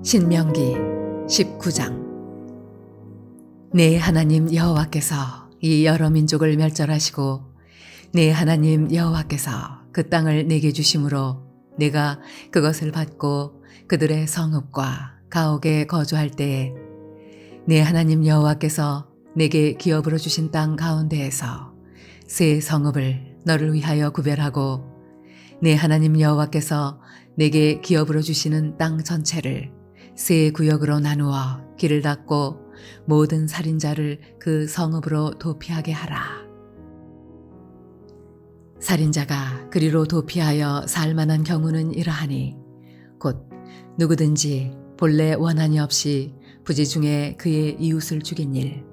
신명기 19장. 내 하나님 여호와께서 이 여러 민족을 멸절하시고 내 하나님 여호와께서 그 땅을 내게 주심으로 내가 그것을 받고 그들의 성읍과 가옥에 거주할 때에 내 하나님 여호와께서 내게 기업으로 주신 땅 가운데에서 새 성읍을 너를 위하여 구별하고 내 하나님 여호와께서 내게 기업으로 주시는 땅 전체를 세 구역으로 나누어 길을 닫고 모든 살인자를 그 성읍으로 도피하게 하라. 살인자가 그리로 도피하여 살만한 경우는 이러하니 곧 누구든지 본래 원한이 없이 부지 중에 그의 이웃을 죽인 일,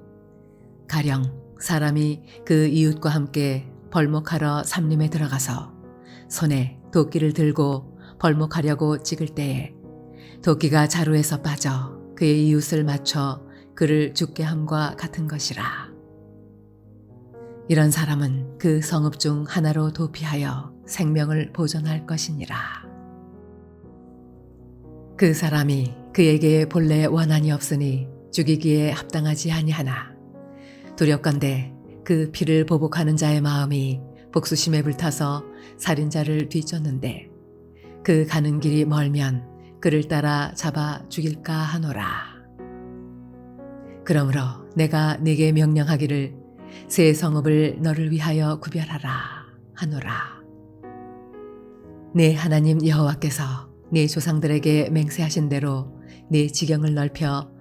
가령 사람이 그 이웃과 함께 벌목하러 삼림에 들어가서 손에 도끼를 들고 벌목하려고 찍을 때에 도끼가 자루에서 빠져 그의 이웃을 맞춰 그를 죽게 함과 같은 것이라. 이런 사람은 그 성읍 중 하나로 도피하여 생명을 보존할 것이니라. 그 사람이 그에게 본래 원한이 없으니 죽이기에 합당하지 아니하나 두렵건대 그 피를 보복하는 자의 마음이 복수심에 불타서 살인자를 뒤쫓는데 그 가는 길이 멀면 그를 따라 잡아 죽일까 하노라. 그러므로 내가 네게 명령하기를 새 성읍을 너를 위하여 구별하라 하노라. 네 하나님 여호와께서 네 조상들에게 맹세하신 대로 네 지경을 넓혀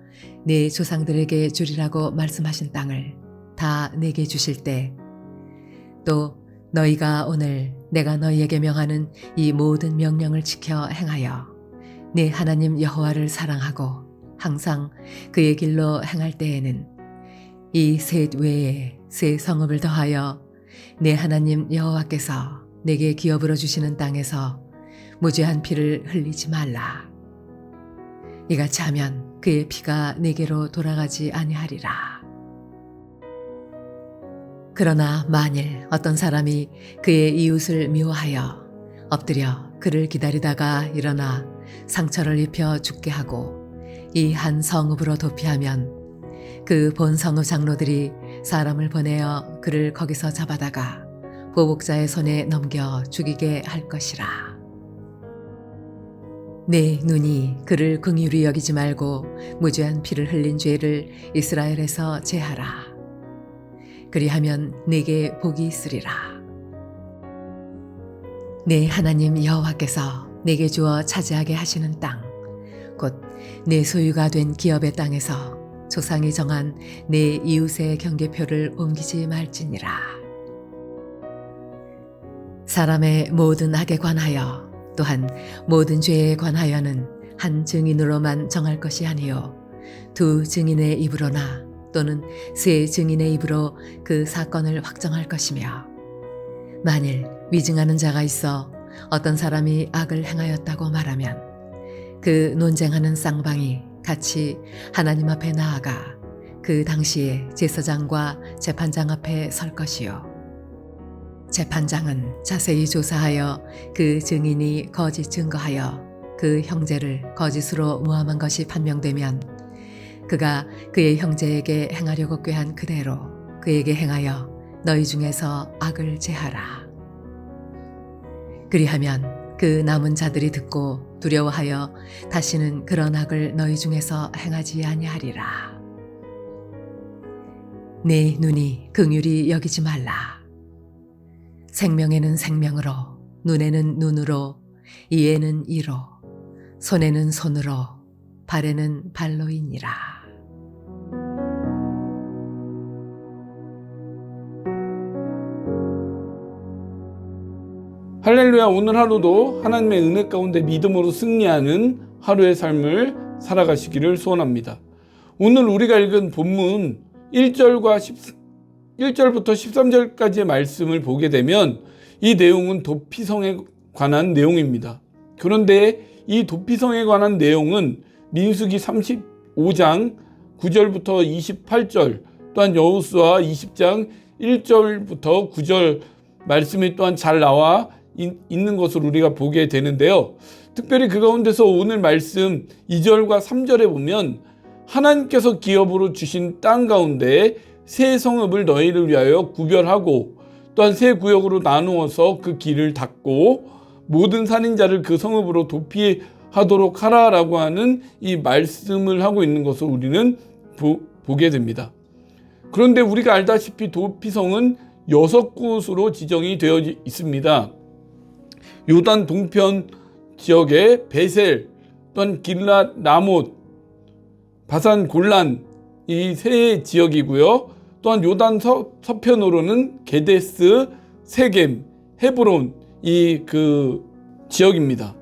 네 조상들에게 주리라고 말씀하신 땅을 다 내게 주실 때 또 너희가 오늘 내가 너희에게 명하는 이 모든 명령을 지켜 행하여 네 하나님 여호와를 사랑하고 항상 그의 길로 행할 때에는 이 셋 외에 새 성읍을 더하여 네 하나님 여호와께서 내게 기업으로 주시는 땅에서 무죄한 피를 흘리지 말라. 이같이 하면 그의 피가 내게로 돌아가지 아니하리라. 그러나 만일 어떤 사람이 그의 이웃을 미워하여 엎드려 그를 기다리다가 일어나 상처를 입혀 죽게 하고 이 한 성읍으로 도피하면 그 본 성읍 장로들이 사람을 보내어 그를 거기서 잡아다가 보복자의 손에 넘겨 죽이게 할 것이라. 내 눈이 그를 긍휼히 여기지 말고 무죄한 피를 흘린 죄를 이스라엘에서 제하라. 그리하면 내게 복이 있으리라. 내 하나님 여호와께서 내게 주어 차지하게 하시는 땅, 곧 내 소유가 된 기업의 땅에서 조상이 정한 내 이웃의 경계표를 옮기지 말지니라. 사람의 모든 악에 관하여 또한 모든 죄에 관하여는 한 증인으로만 정할 것이 아니요 두 증인의 입으로나 또는 세 증인의 입으로 그 사건을 확정할 것이며 만일 위증하는 자가 있어 어떤 사람이 악을 행하였다고 말하면 그 논쟁하는 쌍방이 같이 하나님 앞에 나아가 그 당시에 제사장과 재판장 앞에 설 것이요 재판장은 자세히 조사하여 그 증인이 거짓 증거하여 그 형제를 거짓으로 모함한 것이 판명되면 그가 그의 형제에게 행하려고 꾀한 그대로 그에게 행하여 너희 중에서 악을 제하라. 그리하면 그 남은 자들이 듣고 두려워하여 다시는 그런 악을 너희 중에서 행하지 아니하리라. 내 눈이 긍휼히 여기지 말라. 생명에는 생명으로, 눈에는 눈으로, 이에는 이로, 손에는 손으로, 발에는 발로이니라. 할렐루야. 오늘 하루도 하나님의 은혜 가운데 믿음으로 승리하는 하루의 삶을 살아가시기를 소원합니다. 오늘 우리가 읽은 본문 1절부터 13절까지의 말씀을 보게 되면 이 내용은 도피성에 관한 내용입니다. 그런데 이 도피성에 관한 내용은 민수기 35장 9절부터 28절 또한 여호수아 20장 1절부터 9절 말씀이 또한 잘 나와 있는 것을 우리가 보게 되는데요. 특별히 그 가운데서 오늘 말씀 2절과 3절에 보면 하나님께서 기업으로 주신 땅 가운데 새 성읍을 너희를 위하여 구별하고 또한 새 구역으로 나누어서 그 길을 닫고 모든 살인자를 그 성읍으로 도피하도록 하라라고 하는 이 말씀을 하고 있는 것을 우리는 보게 됩니다. 그런데 우리가 알다시피 도피성은 6곳으로 지정이 되어 있습니다. 요단 동편 지역의 베셀, 또한 길랏 라못, 바산 골란 이 세 지역이고요. 또한 요단 서편으로는 게데스, 세겜, 헤브론 이 그 지역입니다.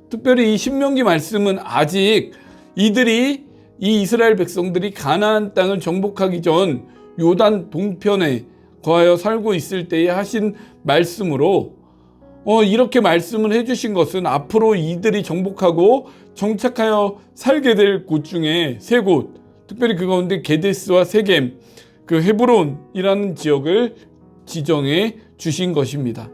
특별히 이 신명기 말씀은 아직 이 이스라엘 백성들이 가나안 땅을 정복하기 전 요단 동편에 거하여 살고 있을 때에 하신 말씀으로 이렇게 말씀을 해주신 것은 앞으로 이들이 정복하고 정착하여 살게 될 곳 중에 세 곳, 특별히 그 가운데 게데스와 세겜, 그 헤브론이라는 지역을 지정해 주신 것입니다.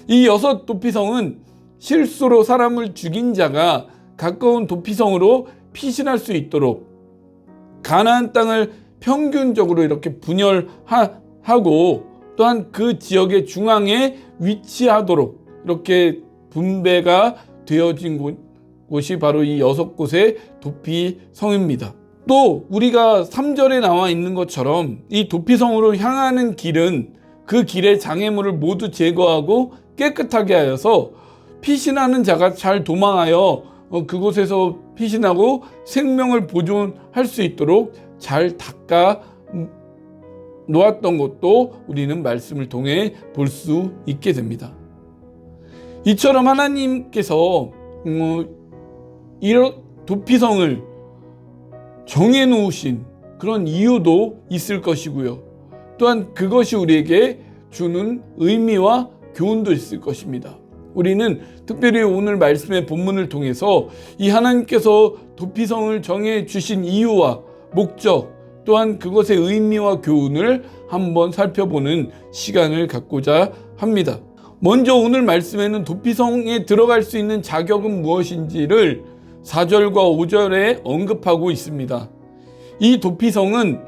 이 6 도피성은 실수로 사람을 죽인 자가 가까운 도피성으로 피신할 수 있도록 가나안 땅을 평균적으로 이렇게 분열하고 또한 그 지역의 중앙에 위치하도록 이렇게 분배가 되어진 곳이 바로 이 6곳의 도피성입니다. 또 우리가 3절에 나와 있는 것처럼 이 도피성으로 향하는 길은 그 길의 장애물을 모두 제거하고 깨끗하게 하여서 피신하는 자가 잘 도망하여 그곳에서 피신하고 생명을 보존할 수 있도록 잘 닦아 놓았던 것도 우리는 말씀을 통해 볼 수 있게 됩니다. 이처럼 하나님께서 이런 도피성을 정해 놓으신 그런 이유도 있을 것이고요. 또한 그것이 우리에게 주는 의미와 교훈도 있을 것입니다. 우리는 특별히 오늘 말씀의 본문을 통해서 이 하나님께서 도피성을 정해 주신 이유와 목적, 또한 그것의 의미와 교훈을 한번 살펴보는 시간을 갖고자 합니다. 먼저 오늘 말씀에는 도피성에 들어갈 수 있는 자격은 무엇인지를 4절과 5절에 언급하고 있습니다. 이 도피성은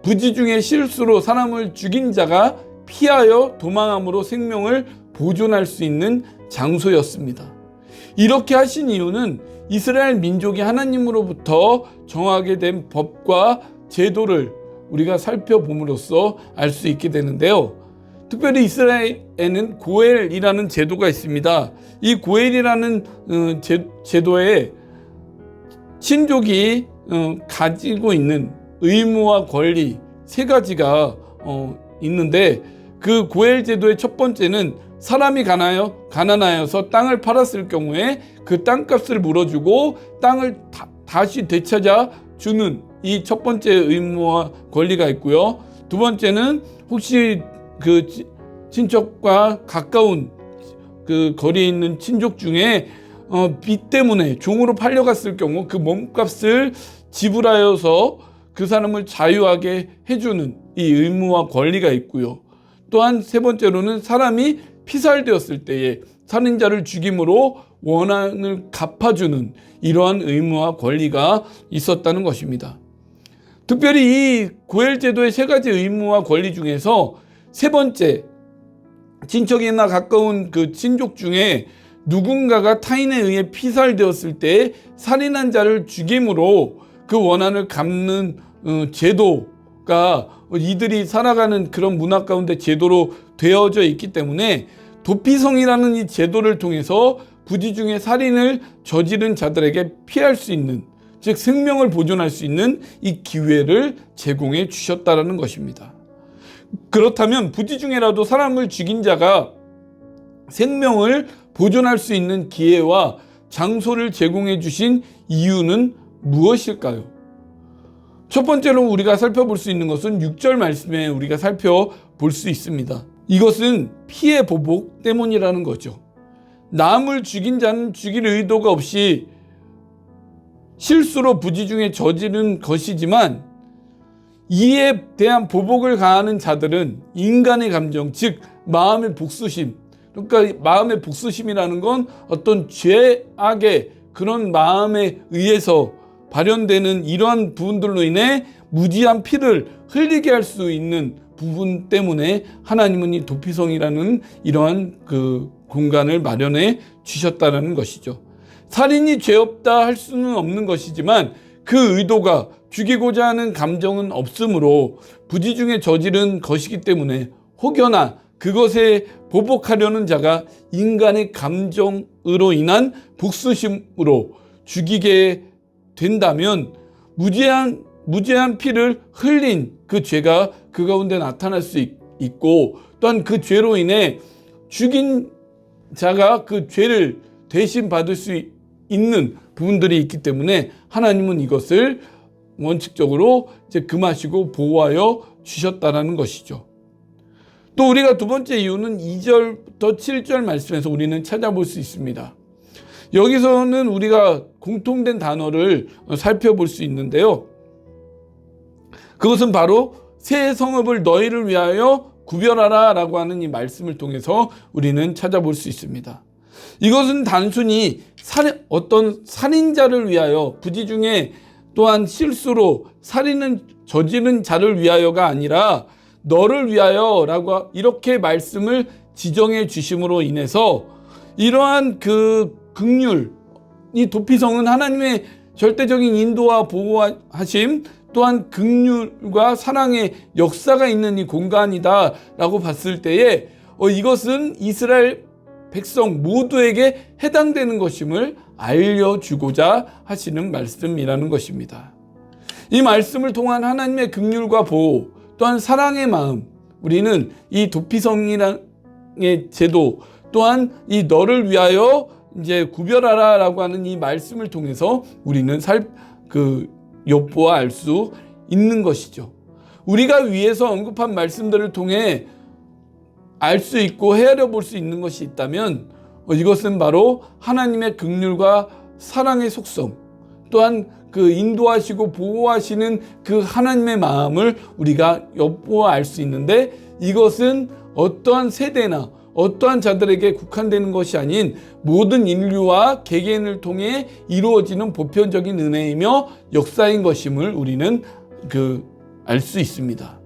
부지 중에 실수로 사람을 죽인 자가 피하여 도망함으로 생명을 보존할 수 있는 장소였습니다. 이렇게 하신 이유는 이스라엘 민족이 하나님으로부터 정하게 된 법과 제도를 우리가 살펴봄으로써 알 수 있게 되는데요. 특별히 이스라엘에는 고엘이라는 제도가 있습니다. 이 고엘이라는 제도에 친족이 가지고 있는 의무와 권리 3가지가 있는데 그 고엘 제도의 첫 번째는 사람이 가난하여서 땅을 팔았을 경우에 그 땅값을 물어주고 땅을 다시 되찾아 주는 이 첫 번째 의무와 권리가 있고요. 두 번째는 혹시 그 친척과 가까운 그 거리에 있는 친족 중에 빚 때문에 종으로 팔려갔을 경우 그 몸값을 지불하여서 그 사람을 자유하게 해주는 이 의무와 권리가 있고요. 또한 세 번째로는 사람이 피살되었을 때에 살인자를 죽임으로 원한을 갚아주는 이러한 의무와 권리가 있었다는 것입니다. 특별히 이 고엘 제도의 3가지 의무와 권리 중에서 세 번째, 친척이나 가까운 그 친족 중에 누군가가 타인에 의해 피살되었을 때 살인한 자를 죽임으로 그 원한을 갚는 제도가 이들이 살아가는 그런 문화 가운데 제도로 되어져 있기 때문에 도피성이라는 이 제도를 통해서 부지 중에 살인을 저지른 자들에게 피할 수 있는, 즉 생명을 보존할 수 있는 이 기회를 제공해 주셨다는 것입니다. 그렇다면 부지 중에라도 사람을 죽인 자가 생명을 보존할 수 있는 기회와 장소를 제공해 주신 이유는 무엇일까요? 첫 번째로 우리가 살펴볼 수 있는 것은 6절 말씀에 우리가 살펴볼 수 있습니다. 이것은 피해 보복 때문이라는 거죠. 남을 죽인 자는 죽일 의도가 없이 실수로 부지 중에 저지른 것이지만 이에 대한 보복을 가하는 자들은 인간의 감정, 즉 마음의 복수심을 그러니까 마음의 복수심이라는 건 어떤 죄악의 그런 마음에 의해서 발현되는 이러한 부분들로 인해 무지한 피를 흘리게 할 수 있는 부분 때문에 하나님은 이 도피성이라는 이러한 그 공간을 마련해 주셨다는 것이죠. 살인이 죄 없다 할 수는 없는 것이지만 그 의도가 죽이고자 하는 감정은 없으므로 부지 중에 저지른 것이기 때문에 혹여나 그것에 보복하려는 자가 인간의 감정으로 인한 복수심으로 죽이게 된다면 무죄한 피를 흘린 그 죄가 그 가운데 나타날 수 있고, 또한 그 죄로 인해 죽인 자가 그 죄를 대신 받을 수 있는 부분들이 있기 때문에 하나님은 이것을 원칙적으로 이제 금하시고 보호하여 주셨다라는 것이죠. 또 우리가 두 번째 이유는 2절부터 7절 말씀에서 우리는 찾아볼 수 있습니다. 여기서는 우리가 공통된 단어를 살펴볼 수 있는데요. 그것은 바로 새 성읍을 너희를 위하여 구별하라 라고 하는 이 말씀을 통해서 우리는 찾아볼 수 있습니다. 이것은 단순히 어떤 살인자를 위하여, 부지 중에 또한 실수로 살인을 저지른 자를 위하여가 아니라 너를 위하여 라고 이렇게 말씀을 지정해 주심으로 인해서 이러한 그 긍휼, 이 도피성은 하나님의 절대적인 인도와 보호하심, 또한 긍휼과 사랑의 역사가 있는 이 공간이다 라고 봤을 때에 이것은 이스라엘 백성 모두에게 해당되는 것임을 알려주고자 하시는 말씀이라는 것입니다. 이 말씀을 통한 하나님의 긍휼과 보호, 또한 사랑의 마음, 우리는 이 도피성이라의 제도, 또한 이 너를 위하여 이제 구별하라 라고 하는 이 말씀을 통해서 우리는 엿보아 알 수 있는 것이죠. 우리가 위에서 언급한 말씀들을 통해 알 수 있고 헤아려 볼 수 있는 것이 있다면 이것은 바로 하나님의 긍휼과 사랑의 속성, 또한 그 인도하시고 보호하시는 그 하나님의 마음을 우리가 엿보아 알 수 있는데, 이것은 어떠한 세대나 어떠한 자들에게 국한되는 것이 아닌 모든 인류와 개개인을 통해 이루어지는 보편적인 은혜이며 역사인 것임을 우리는 알 수 있습니다.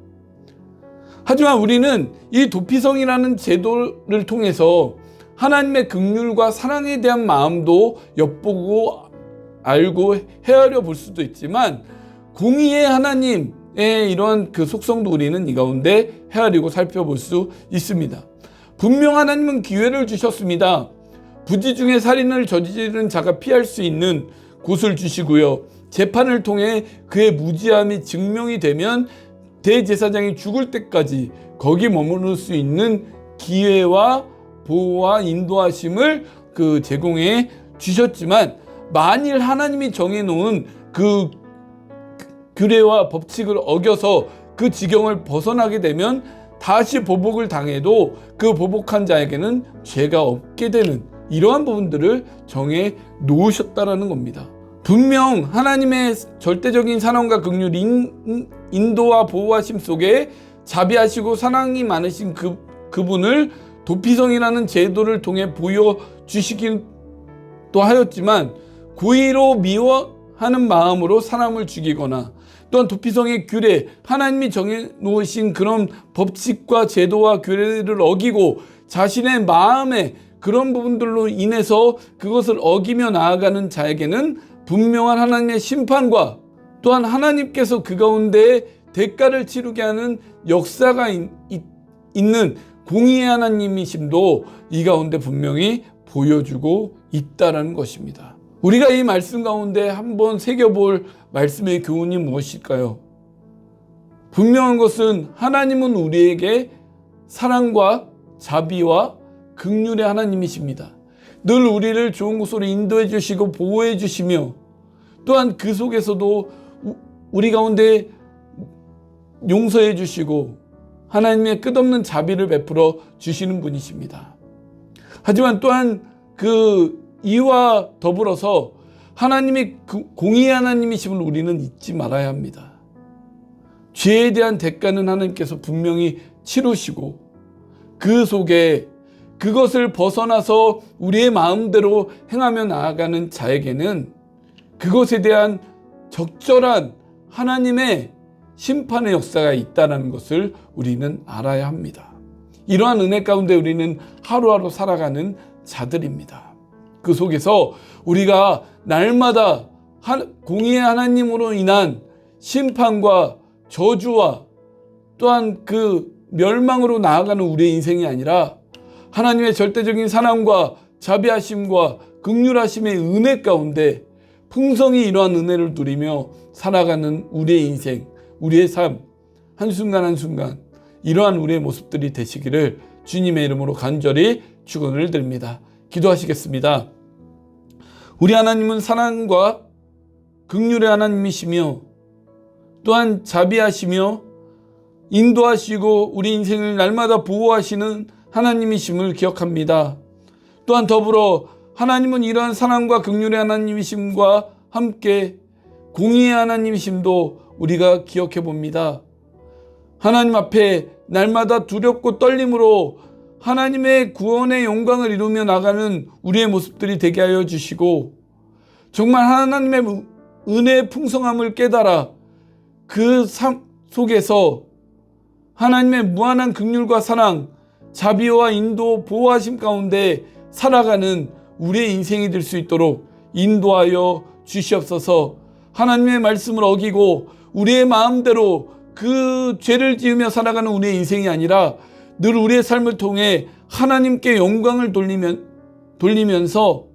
하지만 우리는 이 도피성이라는 제도를 통해서 하나님의 긍휼과 사랑에 대한 마음도 엿보고 알고 헤아려 볼 수도 있지만, 공의의 하나님의 이러한 그 속성도 우리는 이 가운데 헤아리고 살펴볼 수 있습니다. 분명 하나님은 기회를 주셨습니다. 부지 중에 살인을 저지르는 자가 피할 수 있는 곳을 주시고요. 재판을 통해 그의 무지함이 증명이 되면 대제사장이 죽을 때까지 거기 머무를 수 있는 기회와 보호와 인도하심을 제공해 주셨지만, 만일 하나님이 정해놓은 그 규례와 법칙을 어겨서 그 지경을 벗어나게 되면 다시 보복을 당해도 그 보복한 자에게는 죄가 없게 되는 이러한 부분들을 정해 놓으셨다라는 겁니다. 분명 하나님의 절대적인 사랑과 긍휼, 인도와 보호하심 속에 자비하시고 사랑이 많으신 그분을 도피성이라는 제도를 통해 보여주시기도 하였지만, 고의로 미워하는 마음으로 사람을 죽이거나, 또한 도피성의 규례, 하나님이 정해놓으신 그런 법칙과 제도와 규례를 어기고 자신의 마음에 그런 부분들로 인해서 그것을 어기며 나아가는 자에게는 분명한 하나님의 심판과, 또한 하나님께서 그 가운데 대가를 치르게 하는 역사가 있는 공의의 하나님이심도 이 가운데 분명히 보여주고 있다라는 것입니다. 우리가 이 말씀 가운데 한번 새겨볼 말씀의 교훈이 무엇일까요? 분명한 것은 하나님은 우리에게 사랑과 자비와 긍휼의 하나님이십니다. 늘 우리를 좋은 곳으로 인도해 주시고 보호해 주시며, 또한 그 속에서도 우리 가운데 용서해 주시고 하나님의 끝없는 자비를 베풀어 주시는 분이십니다. 하지만 또한 이와 더불어서 하나님이 공의의 하나님이심을 우리는 잊지 말아야 합니다. 죄에 대한 대가는 하나님께서 분명히 치르시고, 그 속에 그것을 벗어나서 우리의 마음대로 행하며 나아가는 자에게는 그것에 대한 적절한 하나님의 심판의 역사가 있다는 것을 우리는 알아야 합니다. 이러한 은혜 가운데 우리는 하루하루 살아가는 자들입니다. 그 속에서 우리가 날마다 공의의 하나님으로 인한 심판과 저주와 또한 그 멸망으로 나아가는 우리의 인생이 아니라 하나님의 절대적인 사랑과 자비하심과 긍휼하심의 은혜 가운데 풍성히 이러한 은혜를 누리며 살아가는 우리의 인생, 우리의 삶, 한순간 한순간 이러한 우리의 모습들이 되시기를 주님의 이름으로 간절히 축원을 드립니다. 기도하시겠습니다. 우리 하나님은 사랑과 긍휼의 하나님이시며 또한 자비하시며 인도하시고 우리 인생을 날마다 보호하시는 하나님이심을 기억합니다. 또한 더불어 하나님은 이러한 사랑과 긍휼의 하나님이심과 함께 공의의 하나님이심도 우리가 기억해 봅니다. 하나님 앞에 날마다 두렵고 떨림으로 하나님의 구원의 영광을 이루며 나가는 우리의 모습들이 되게 하여 주시고 정말 하나님의 은혜의 풍성함을 깨달아 그 삶 속에서 하나님의 무한한 긍휼과 사랑, 자비와 인도, 보호하심 가운데 살아가는 우리의 인생이 될 수 있도록 인도하여 주시옵소서. 하나님의 말씀을 어기고 우리의 마음대로 그 죄를 지으며 살아가는 우리의 인생이 아니라 늘 우리의 삶을 통해 하나님께 영광을 돌리면서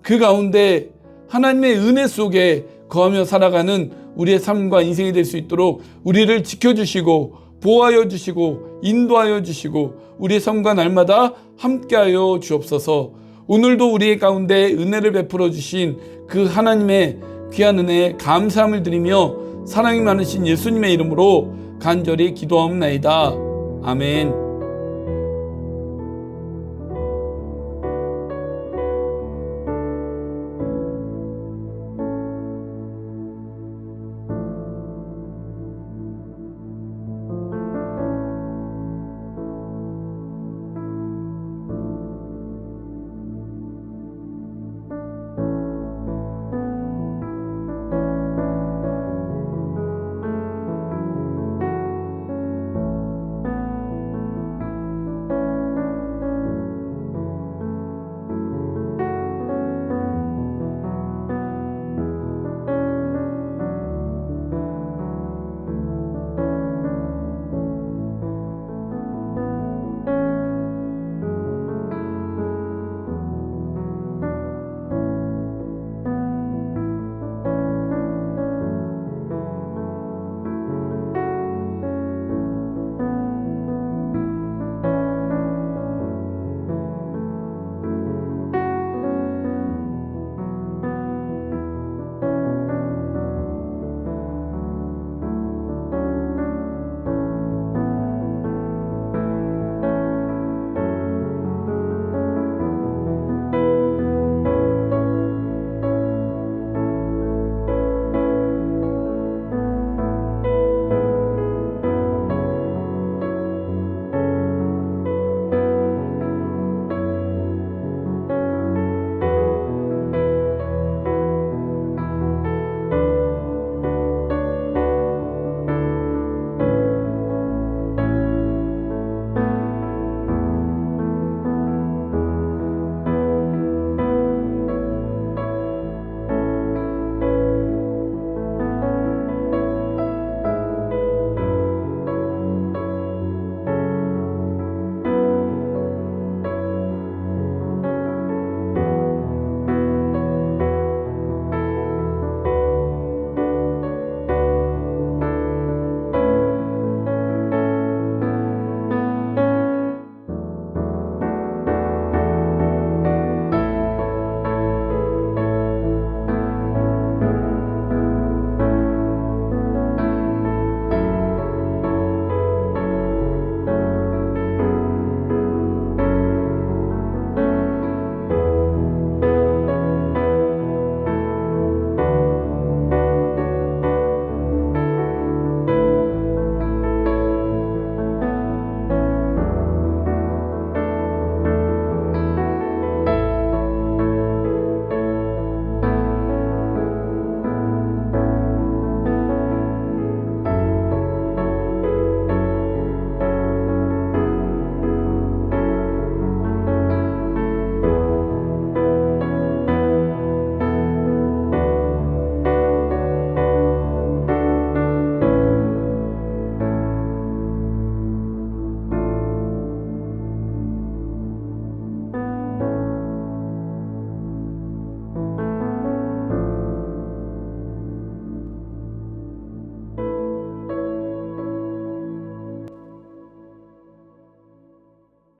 그 가운데 하나님의 은혜 속에 거하며 살아가는 우리의 삶과 인생이 될 수 있도록 우리를 지켜주시고 보호하여 주시고 인도하여 주시고 우리의 삶과 날마다 함께하여 주옵소서. 오늘도 우리의 가운데 은혜를 베풀어 주신 그 하나님의 귀한 은혜에 감사함을 드리며 사랑이 많으신 예수님의 이름으로 간절히 기도하옵나이다. 아멘.